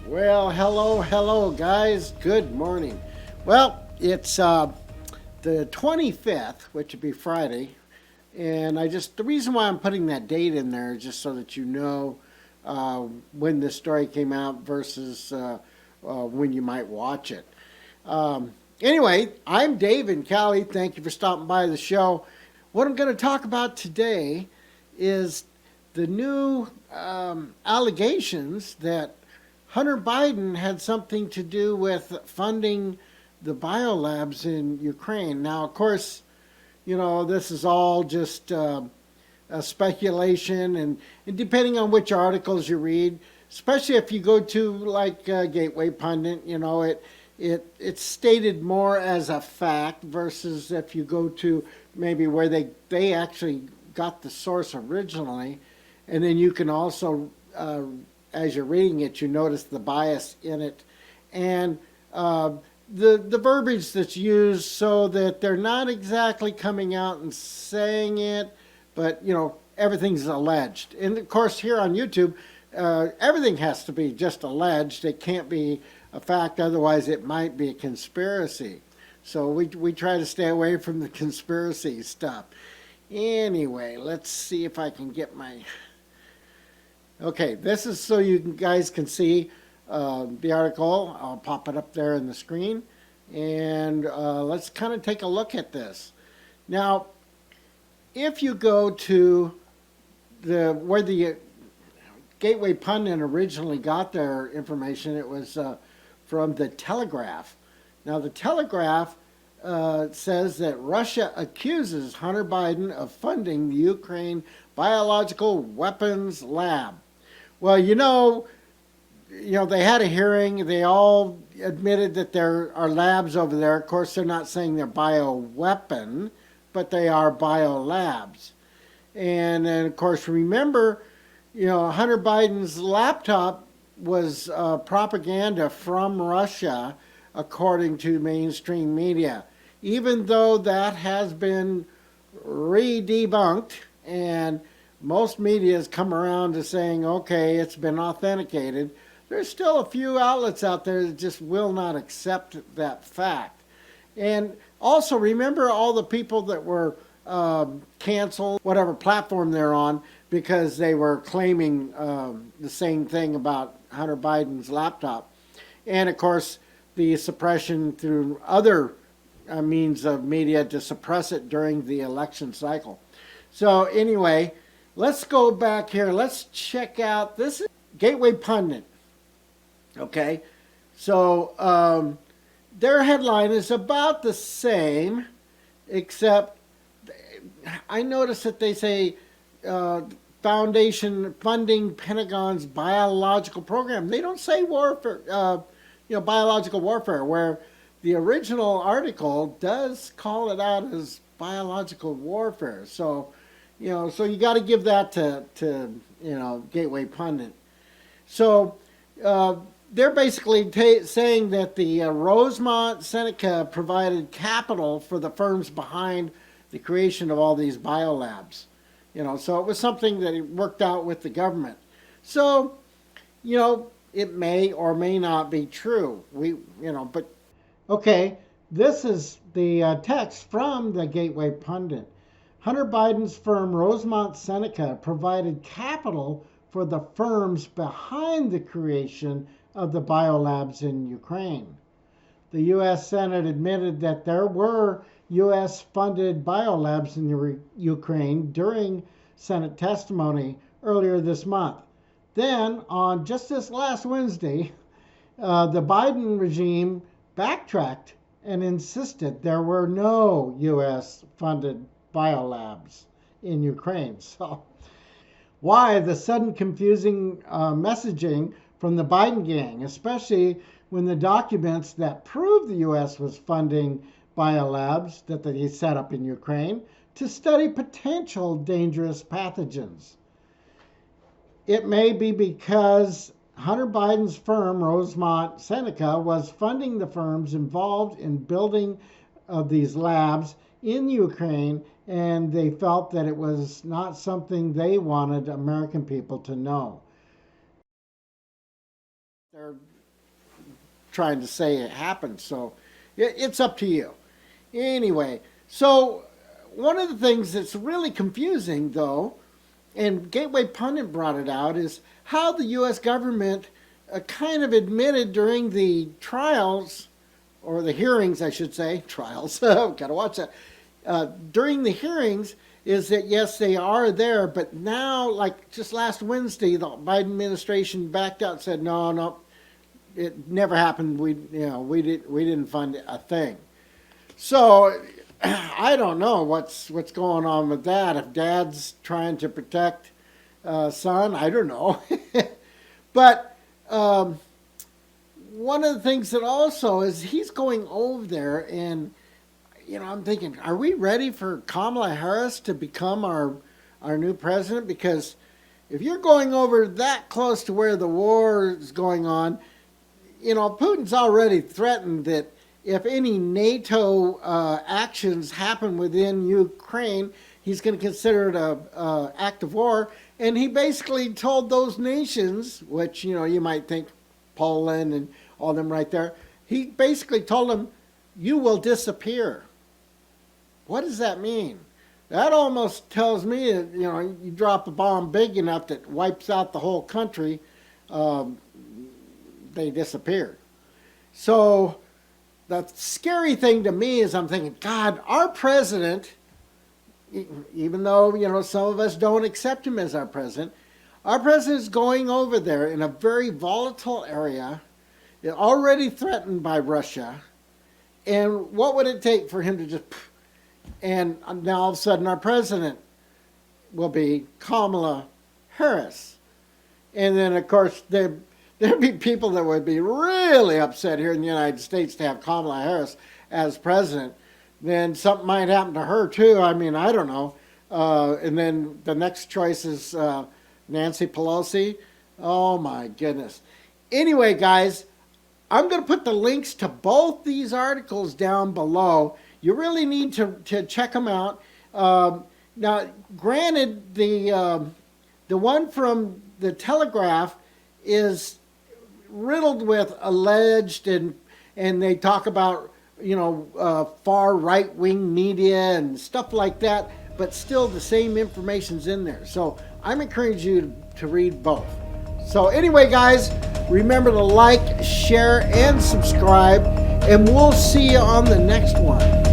Well, hello, guys. Good morning. Well, it's the 25th, which would be Friday, and the reason why I'm putting that date in there is just so that you know when this story came out versus when you might watch it. Anyway, I'm Dave and Callie. Thank you for stopping by the show. What I'm going to talk about today is the new allegations that Hunter Biden had something to do with funding the biolabs in Ukraine. Now, of course, this is all just a speculation, and depending on which articles you read, especially if you go to like Gateway Pundit, it's stated more as a fact versus if you go to maybe where they actually got the source originally, and then you can also as you're reading it, you notice the bias in it, and the verbiage that's used, so that they're not exactly coming out and saying it, but everything's alleged. And of course, here on YouTube, everything has to be just alleged. It can't be a fact, otherwise it might be a conspiracy. So we try to stay away from the conspiracy stuff. Anyway, let's see if I can get my. Okay, this is so you guys can see the article. I'll pop it up there in the screen. And let's kind of take a look at this. Now, if you go to where the Gateway Pundit originally got their information, it was from the Telegraph. Now, the Telegraph says that Russia accuses Hunter Biden of funding the Ukraine biological weapons lab. Well, they had a hearing. They all admitted that there are labs over there. Of course, they're not saying they're bioweapon, but they are biolabs. And then, of course, remember, Hunter Biden's laptop was propaganda from Russia, according to mainstream media. Even though that has been re-debunked, and most media has come around to saying, okay, it's been authenticated, there's still a few outlets out there that just will not accept that fact. And also remember all the people that were canceled, whatever platform they're on, because they were claiming the same thing about Hunter Biden's laptop. And of course, the suppression through other means of media to suppress it during the election cycle. So anyway, let's go back here. Let's check out, this is Gateway Pundit. Okay, so their headline is about the same, except I notice that they say foundation funding Pentagon's biological program. They don't say warfare, biological warfare, where the original article does call it out as biological warfare. So, so you got to give that to Gateway Pundit. So they're basically saying that the Rosemont Seneca provided capital for the firms behind the creation of all these biolabs. So it was something that it worked out with the government. So, it may or may not be true. But okay, this is the text from the Gateway Pundit. Hunter Biden's firm Rosemont Seneca provided capital for the firms behind the creation of the biolabs in Ukraine. The U.S. Senate admitted that there were U.S. funded biolabs in Ukraine during Senate testimony earlier this month. Then, on just this last Wednesday, the Biden regime backtracked and insisted there were no U.S. funded biolabs in Ukraine. So, why the sudden confusing messaging from the Biden gang, especially when the documents that prove the U.S. was funding biolabs that they set up in Ukraine to study potential dangerous pathogens? It may be because Hunter Biden's firm, Rosemont Seneca, was funding the firms involved in building of these labs in Ukraine, and they felt that it was not something they wanted American people to know. they're trying to say it happened. So it's up to you. Anyway, so one of the things that's really confusing, though, and Gateway Pundit brought it out, is how the U.S. government kind of admitted during the trials, or the hearings, I should say, trials, gotta watch that, during the hearings, is that yes, they are there, but now, like just last Wednesday, the Biden administration backed out and said, no, it never happened. We didn't fund a thing. So I don't know what's going on with that. If Dad's trying to protect son, I don't know. But one of the things that also is he's going over there, and I'm thinking, are we ready for Kamala Harris to become our new president? Because if you're going over that close to where the war is going on, Putin's already threatened that if any NATO actions happen within Ukraine, he's going to consider it an act of war. And he basically told those nations, which, you might think Poland and all them right there, he basically told them, you will disappear. What does that mean? That almost tells me that, you drop a bomb big enough that wipes out the whole country, they disappeared. So the scary thing to me is I'm thinking, God, our president, even though, some of us don't accept him as our president is going over there in a very volatile area, already threatened by Russia. And what would it take for him to just... And now all of a sudden our president will be Kamala Harris. And then, of course, there'd be people that would be really upset here in the United States to have Kamala Harris as president. Then something might happen to her, too. I mean, I don't know. And then the next choice is Nancy Pelosi. Oh, my goodness. Anyway, guys, I'm going to put the links to both these articles down below. You really need to check them out. Now, granted, the one from the Telegraph is riddled with alleged, and they talk about far right-wing media and stuff like that, but still the same information's in there. So I'm encouraging you to read both. So anyway, guys, remember to like, share, and subscribe, and we'll see you on the next one.